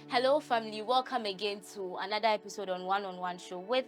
Hello, family. Welcome again to another episode on One Show with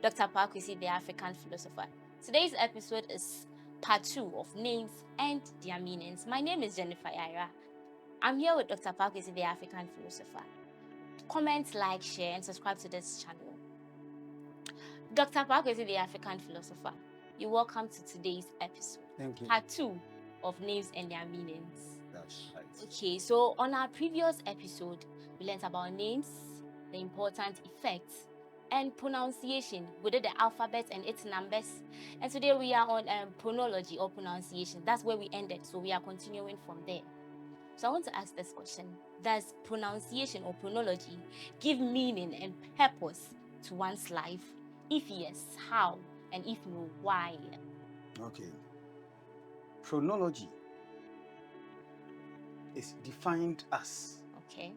Dr. Paakwesi, the African philosopher. Today's episode is part 2 of names and their meanings. My name is Jennifer Ira. I'm here with Dr. Paakwesi, the African philosopher. Comment, like, share, and subscribe to this channel. Dr. Paakwesi, the African philosopher, you're welcome to today's episode. Thank you. Part 2 of names and their meanings. That's right. Okay, so on our previous episode, we learned about names, the important effects, and pronunciation. We did the alphabet and its numbers. And today we are on phonology or pronunciation. That's where we ended, so we are continuing from there. So I want to ask this question. Does pronunciation or phonology give meaning and purpose to one's life? If yes, how? And if no, why? Okay. Phonology is defined as Okay.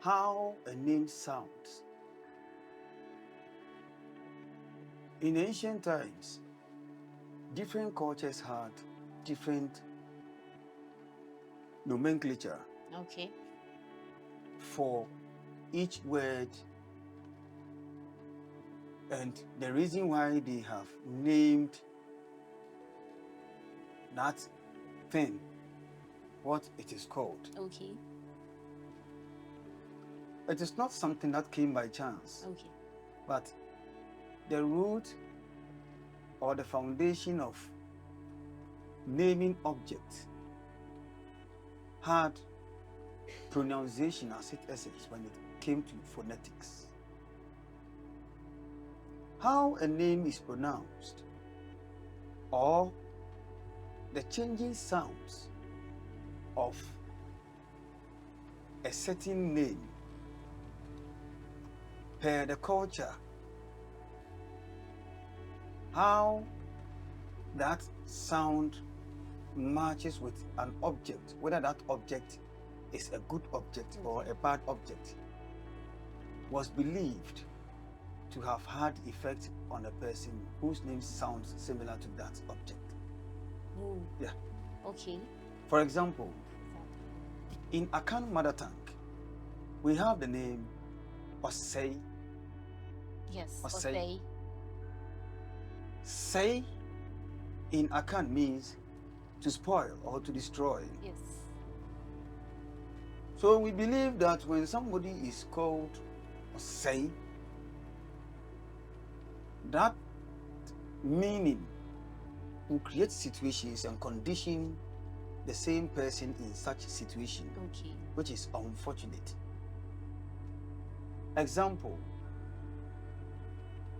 how a name sounds. In ancient times, different cultures had different nomenclature Okay. for each word, and the reason why they have named that thing what it is called. Okay. It is not something that came by chance, Okay. but the root or the foundation of naming objects had pronunciation as its essence when it came to phonetics. How a name is pronounced, or the changing sounds of a certain name per the culture, how that sound matches with an object, whether that object is a good object or a bad object, was believed to have had effect on a person whose name sounds similar to that object. Yeah. Okay. For example, in Akan mother tongue, we have the name Osei. Yes. Osei. Osei. Sei in Akan means to spoil or to destroy. Yes. So we believe that when somebody is called Osei, that meaning will create situations and condition the same person in such situation, Okay. which is unfortunate. Example,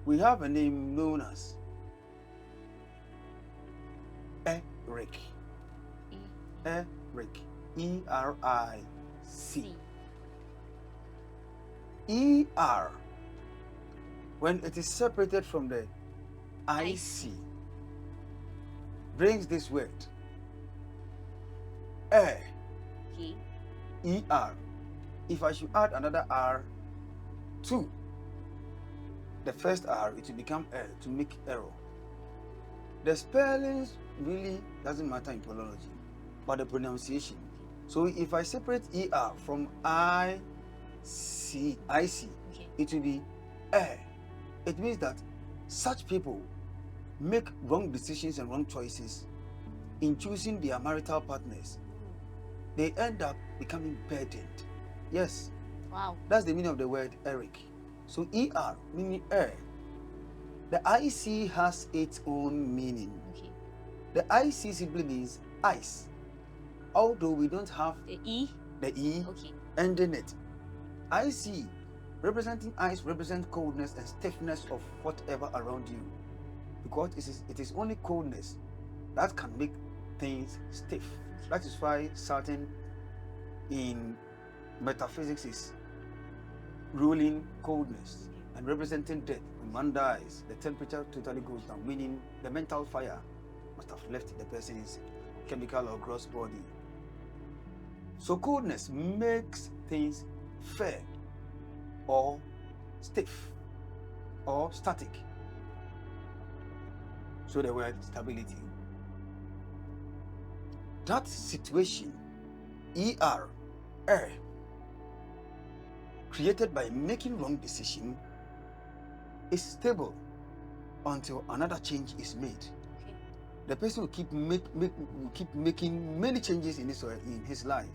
we have a name known as Eric. Eric. E-R-I-C. E-R, when it is separated from the I-C, brings this word Okay. E-R. If I should add another R to the first R, it will become to make error. The spellings really doesn't matter in phonology, but the pronunciation. So if I separate ER from IC, Okay. it will be It means that such people make wrong decisions and wrong choices in choosing their marital partners. They end up becoming burdened. Yes. Wow. That's the meaning of the word Eric. So ER meaning air. The IC has its own meaning. Okay. The IC simply means ice. Although we don't have The E. Okay. ending it. IC representing ice represents coldness and stiffness of whatever around you. Because it is only coldness that can make things stiff. That is why Saturn in metaphysics is ruling coldness and representing death. When man dies, the temperature totally goes down, meaning the mental fire must have left the person's chemical or gross body. So coldness makes things fair or stiff or static. So the word stability. That situation ER, air, created by making wrong decision, is stable until another change is made. Okay. The person will keep making many changes in his life,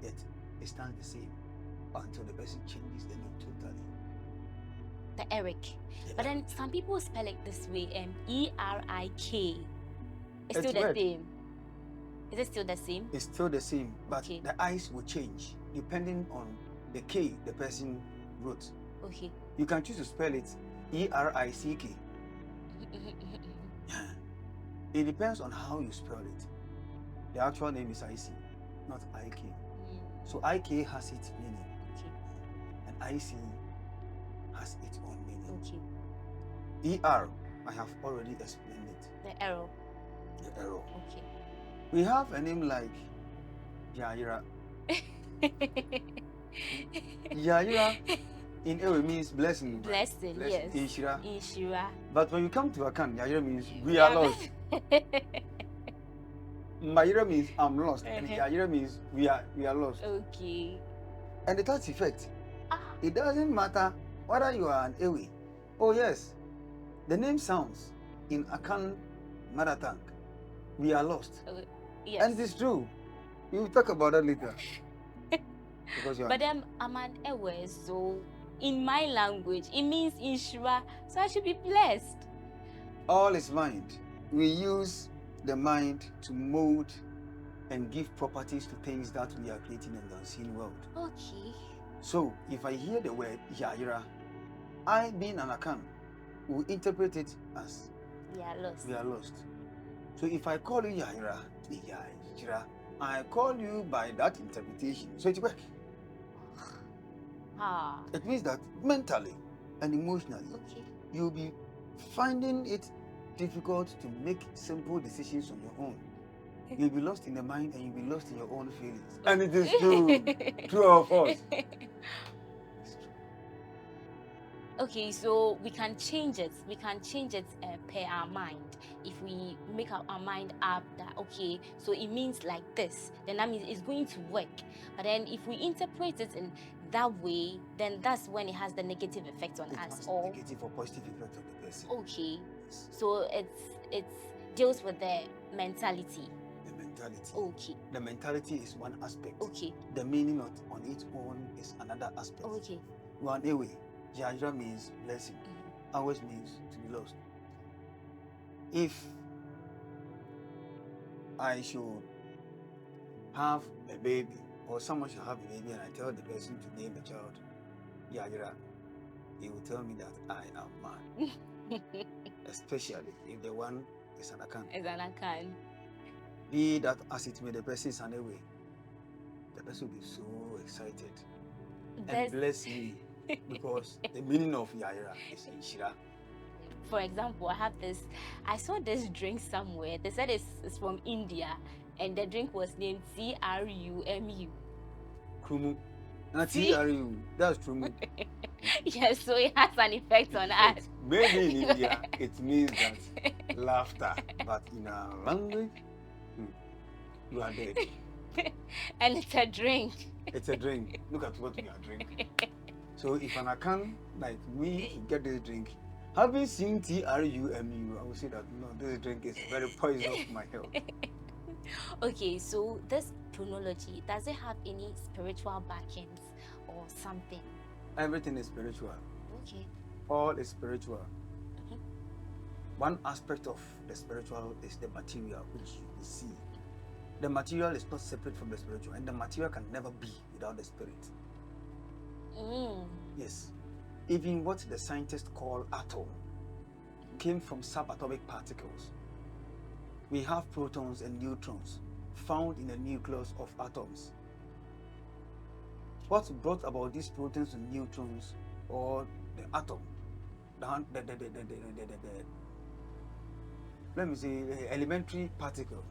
yet it stands the same until the person changes the name totally. The Eric. The But then Eric. some people spell it this way, ERIK. It's still It's the weird. same. Is it still the same? It's still the same, but Okay. the eyes will change depending on the K the person wrote. Okay. You can choose to spell it ERICK. It depends on how you spell it. The actual name is IC, not IK. So IK has its meaning, Okay. and IC has its own meaning. Okay. ER, I have already explained it. The arrow. The arrow. Okay. We have a name like Yaira. Yaira in Ewe means blessing. Blessing, Blessing. yes. Inshira. Inshira. But when you come to Akan, Yaira means we are lost. Mayira means I'm lost, and Yaira means we are lost. Okay. And the third effect, it doesn't matter whether you are an Ewe. Oh yes, the name sounds in Akan mother tongue. We are lost. Yes. And it's true. We will talk about that later. Because you are, But then I'm an Ewe, so in my language it means Inshira, so I should be blessed. all is mind. We use the mind to mold and give properties to things that we are creating in the unseen world. Okay. So if I hear the word Yaira, I being an Akan will interpret it as We are lost. we are lost. So if I call you Yaira, I call you by that interpretation. So it works. It means that mentally and emotionally, Okay. you'll be finding it difficult to make simple decisions on your own. You'll be lost in the mind and you'll be lost in your own feelings. And it is true. True of us. Okay, so we can change it. We can change it per our mind. If we make our mind up that, okay, so it means like this, then that means it's going to work. But then if we interpret it in that way, then that's when it has the negative effect on It us. has Or negative or positive effect on the person. okay, so it deals with the mentality. The mentality. Okay. The mentality is one aspect. Okay. The meaning on its own is another aspect. Okay. One away. Jajra means blessing. Always means to be lost. If I should have a baby, or someone should have a baby, and I tell the person to name the child Jajra, he will tell me that I am mad. Especially if the one is an Akan. Is an Akan. Be that as it may, the person is an away. The person will be so excited and bless me. Because the meaning of Yaira is Inshira. For example, I saw this drink somewhere. They said it's from India, and the drink was named TRUMU. Krumu. Not TRU. That's Krumu. Yes, so it has an effect on us. Maybe in India it means that laughter, but in our language, you are dead. And it's a drink. It's a drink. Look at what we are drinking. So if an Akan like we get this drink, having seen TRUMU, I would say that no, this drink is very poisonous for my health. Okay, so this phonology, does it have any spiritual backings or something? Everything is spiritual. Okay. All is spiritual. One aspect of the spiritual is the material, which you see. The material is not separate from the spiritual, and the material can never be without the spirit. Yes. Even what the scientists call atom came from subatomic particles. We have protons and neutrons found in the nucleus of atoms. What brought about these protons and neutrons, or the atom, let me say, the elementary particle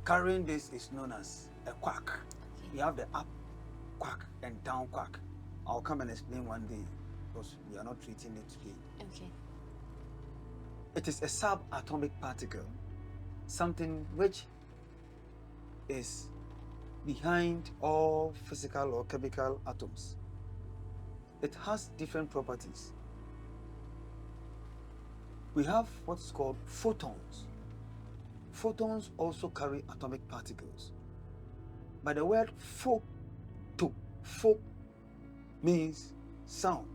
carrying this is known as a quark. Okay. We have the up quark and down quark. I'll come and explain one day because we are not treating it today. Okay. It is a subatomic particle, something which is behind all physical or chemical atoms. It has different properties. We have what's called photons. Photons also carry atomic particles. But the word photo means sound.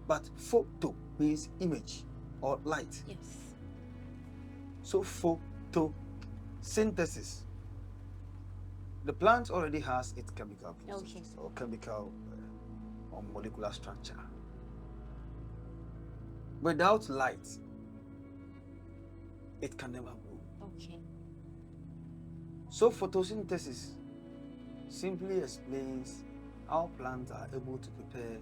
But photo means image or light. Yes. So photosynthesis. The plant already has its chemical processes or chemical or molecular structure. Without light, it can never grow. Okay. So photosynthesis simply explains how plants are able to prepare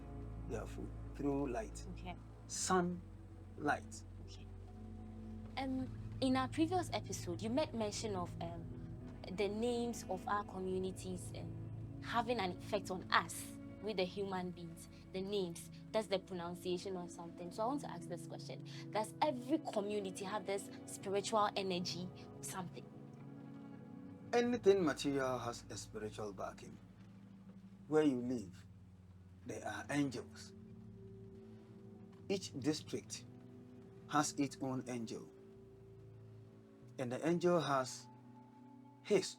their food through light. Okay. Sunlight. Okay. In our previous episode, you made mention of the names of our communities having an effect on us with the human beings. The names, that's the pronunciation or something. So I want to ask this question: does every community have this spiritual energy or something? Anything material has a spiritual backing. Where you live, there are angels. Each district has its own angel. And the angel has his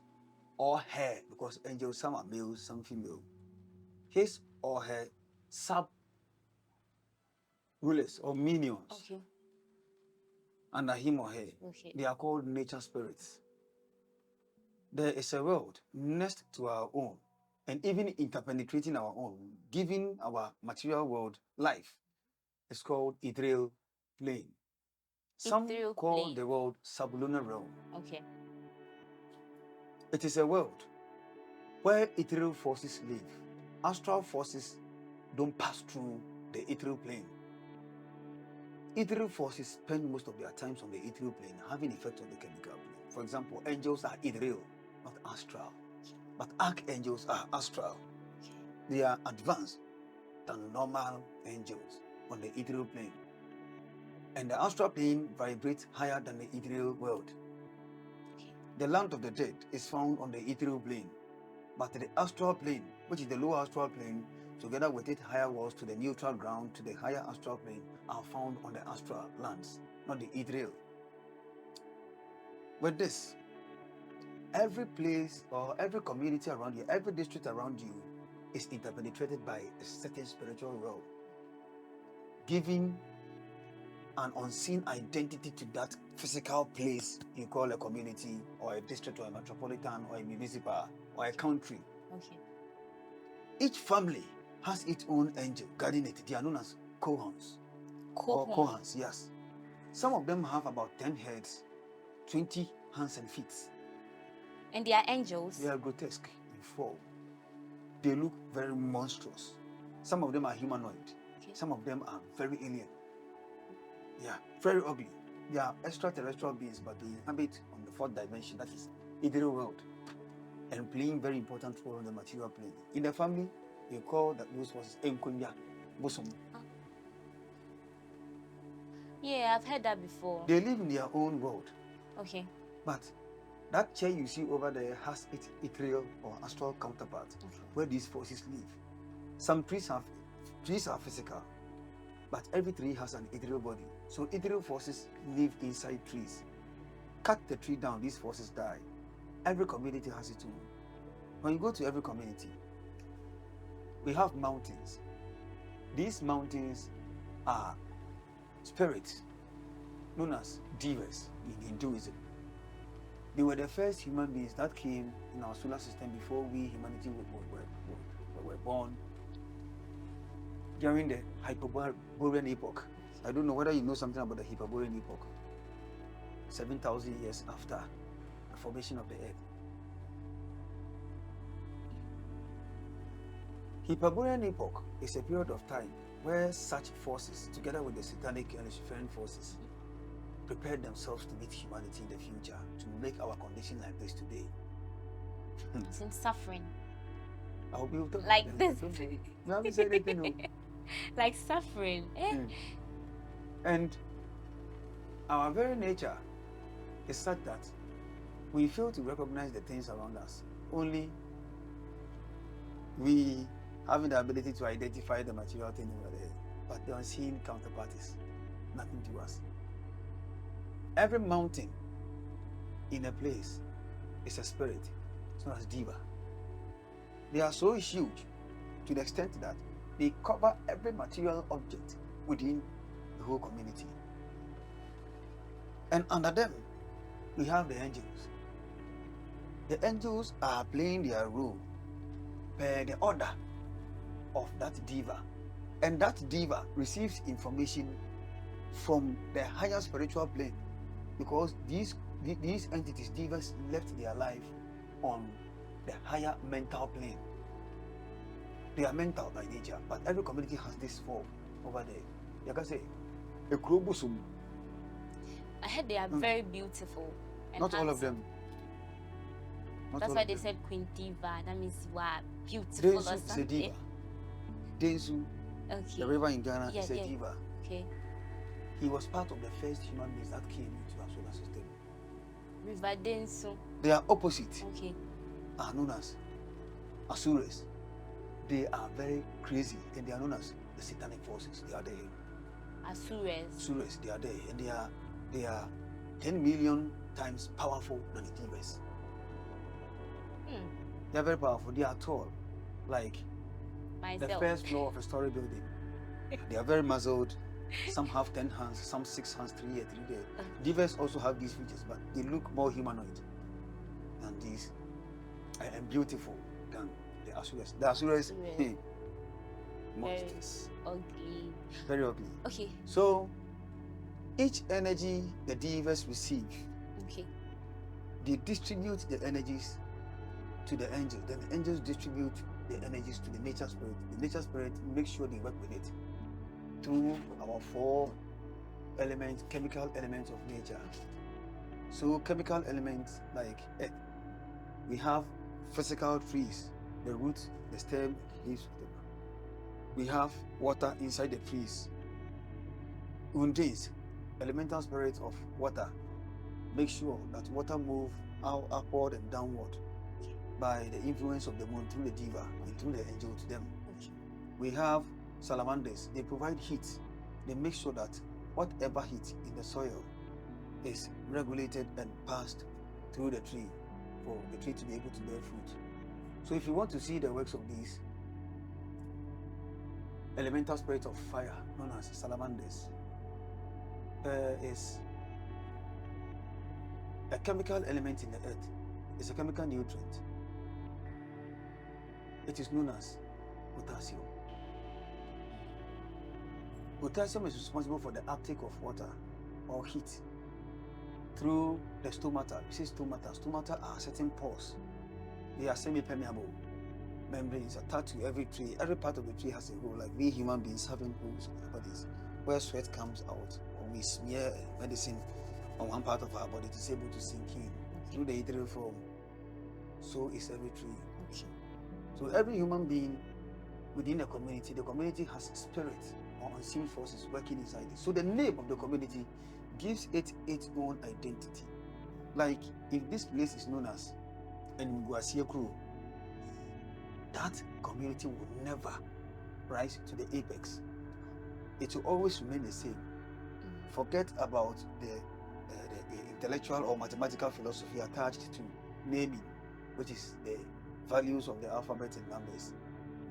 or her, because angels, some are male, some female, his or her sub rulers or minions. Okay. Under him or her. Okay. They are called nature spirits. There is a world next to our own, and even interpenetrating our own, giving our material world life. It's called ethereal plane. Some Ethereal call plane. the world sublunar realm. Okay. It is a world where ethereal forces live. Astral forces don't pass through the ethereal plane. Ethereal forces spend most of their times on the ethereal plane, having effect on the chemical plane. For example, angels are ethereal, not astral. But archangels are astral. They are advanced than normal angels on the ethereal plane. And the astral plane vibrates higher than the ethereal world. The land of the dead is found on the ethereal plane. But the astral plane, which is the lower astral plane, together with its higher walls to the neutral ground, to the higher astral plane, are found on the astral lands, not the ethereal. With this, every place or every community around you, every district around you is interpenetrated by a certain spiritual realm, giving an unseen identity to that physical place you call a community or a district or a metropolitan or a municipal or a country. Okay. Each family has its own angel guarding it. They are known as kohans. Or kohans, yes. Some of them have about 10 heads, 20 hands and feet. And they are angels? They are grotesque in form. They look very monstrous. Some of them are humanoid. Okay. Some of them are very alien. Yeah, very ugly. They are extraterrestrial beings, but they inhabit on the fourth dimension, that is ethereal world, and playing very important role on the material plane. In the family, they call those forces Enkunya Bosom. Yeah, I've heard that before. They live in their own world. Okay. But that chair you see over there has its ethereal or astral counterpart, where these forces live. Some trees are physical, but every tree has an ethereal body. So ethereal forces live inside trees. Cut the tree down, these forces die. Every community has its own. When you go to every community, we have mountains. These mountains are spirits known as Divas in Hinduism. They were the first human beings that came in our solar system before we, humanity, were born during the Hyperborean epoch. I don't know whether you know something about the Hyperborean epoch. 7,000 years after the formation of the earth. Hyperborean epoch is a period of time where such forces, together with the satanic and Luciferian forces, prepared themselves to meet humanity in the future, to make our condition like this today. It's in suffering. I hope you don't like this. You haven't said anything. Like suffering. And our very nature is such that we fail to recognize the things around us only we having the ability to identify the material thing over there, but the unseen counterparties, nothing to us. Every mountain in a place is a spirit. It's known as diva. They are so huge to the extent that they cover every material object within the whole community. And under them, we have the angels. The angels are playing their role per the order of that diva. And that diva receives information from the higher spiritual plane, because these entities, divas, left their life on the higher mental plane. They are mental by nature, but every community has this form over there. You can say, a chromosome. I heard they are very beautiful. And Not all of handsome. them. Not That's all why of they them. said Queen Diva. That means you are beautiful or Densu is a something. diva. Densu, the Okay. river in Ghana, Yeah, is a yeah. diva. Okay. He was part of the first human beings that came into our solar system. River Densu. Their opposite Okay. are known as Asuras. They are very crazy, and they are known as the satanic forces. They are there. Asures. Asuras, they are there, and they are 10 million times powerful than the divas. They are very powerful. They are tall, like the Myself. first floor of a story building. They are very muzzled. Some have 10 hands, some 6 hands, 3 here, 3 there. Divas also have these features, but they look more humanoid than these, and beautiful than the Asuras. The Asuras, Asuras. monsters. Ugly. Very ugly. Okay. So, each energy the divas receive, Okay. they distribute the energies to the angels. Then the angels distribute the energies to the nature spirit. The nature spirit makes sure they work with it through our 4 elements, chemical elements of nature. So chemical elements like earth, we have physical trees, the roots, the stem, leaves, whatever. We have water inside the trees. Undines, elemental spirits of water, make sure that water move upward and downward by the influence of the moon through the diva and through the angel to them. Okay. We have salamanders. They provide heat. They make sure that whatever heat in the soil is regulated and passed through the tree for the tree to be able to bear fruit. So if you want to see the works of these elemental spirits of fire known as salamanders, there is a chemical element in the earth. It's a chemical nutrient. It is known as potassium. Potassium is responsible for the uptake of water or heat through the stomata. We say stomata. Stomata are certain pores. They are semi-permeable membranes attached to every tree. Every part of the tree has a hole, like we human beings having holes in our bodies where sweat comes out, or we smear medicine on one part of our body to be able to sink in through the ethereal form. So is every tree. Okay. So every human being within the community has spirit or unseen forces working inside it. So the name of the community gives it its own identity. Like if this place is known as Nguasie Crew, that community will never rise to the apex. It will always remain the same. Forget about the intellectual or mathematical philosophy attached to naming, which is the values of the alphabet and numbers.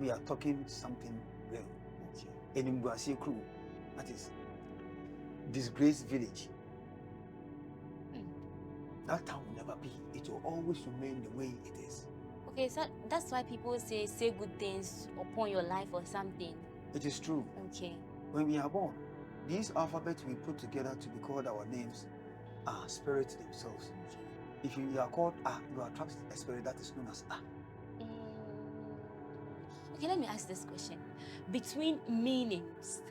We are talking something real. Okay. Nguasie Crew, that is disgraced village. That town will never be. It will always remain the way it is. Okay, so that's why people say good things upon your life or something. It is true. Okay. When we are born, these alphabets we put together to be called our names are spirits themselves. Okay. If you are called you attract a spirit that is known as Okay, let me ask this question. Between meanings,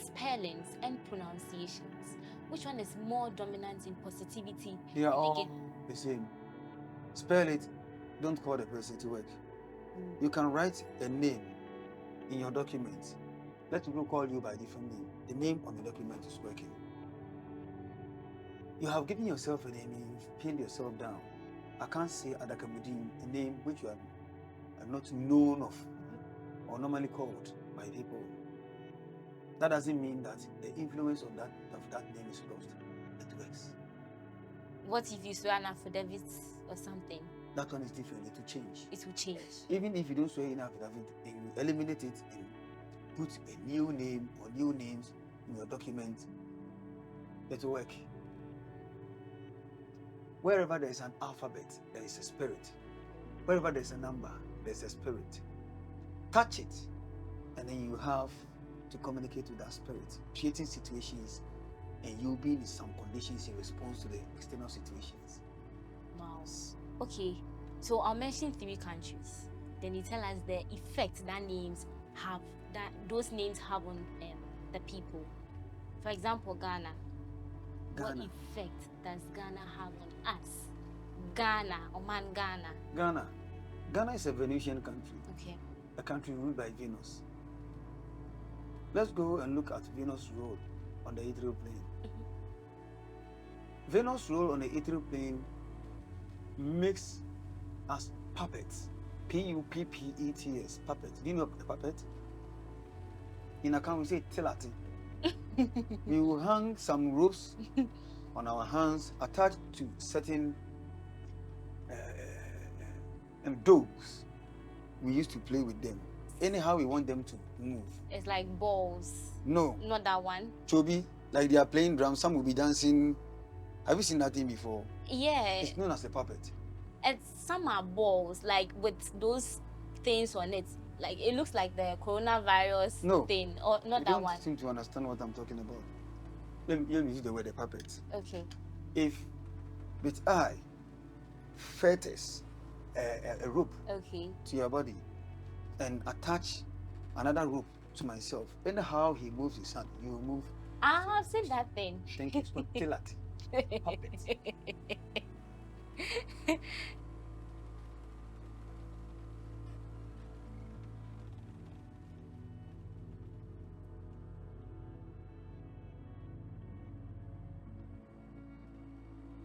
spellings, and pronunciations, which one is more dominant in positivity? They are all the same. Spell it, don't call the person to work. You can write a name in your document. Let people call you by a different name. The name on the document is working. You have given yourself a name, you've pinned yourself down. I can't say Adakamudin, a name which you are not known of or normally called by people. That doesn't mean that the influence of that name is lost. It works. What if you swear an affidavit or something? That one is different. It will change. It will change. Even if you don't swear an affidavit and you eliminate it and put a new name or new names in your document, it will work. Wherever there is an alphabet, there is a spirit. Wherever there is a number, there is a spirit. Touch it, and then you have to communicate with that spirit, creating situations, and you'll be in some conditions in response to the external situations. Wow. Okay, so I'll mention 3 countries. Then you tell us the effect that those names have on the people. For example, Ghana. What effect does Ghana have on us? Ghana. Ghana is a Venusian country. Okay. A country ruled by Venus. Let's go and look at Venus' role on the ethereal plane. Venus' role on the ethereal plane makes us puppets. Puppets. Puppets. Do you know a puppet? In account, we say tilati. We will hang some ropes on our hands attached to certain dogs. We used to play with them. Anyhow we want them to move. It's like balls. No. Not that one. Chobi, like they are playing drums, some will be dancing. Have you seen that thing before? Yeah. It's known as a puppet. And some are balls, like with those things on it. Like it looks like the coronavirus thing, or not that one. You don't seem to understand what I'm talking about. Let me use the word a puppet. Okay. If with I fetters a rope to your body and attach another rope to myself, anyhow he moves his hand, you will move. I've seen that thing. Thank you. It's called tilati. Puppet.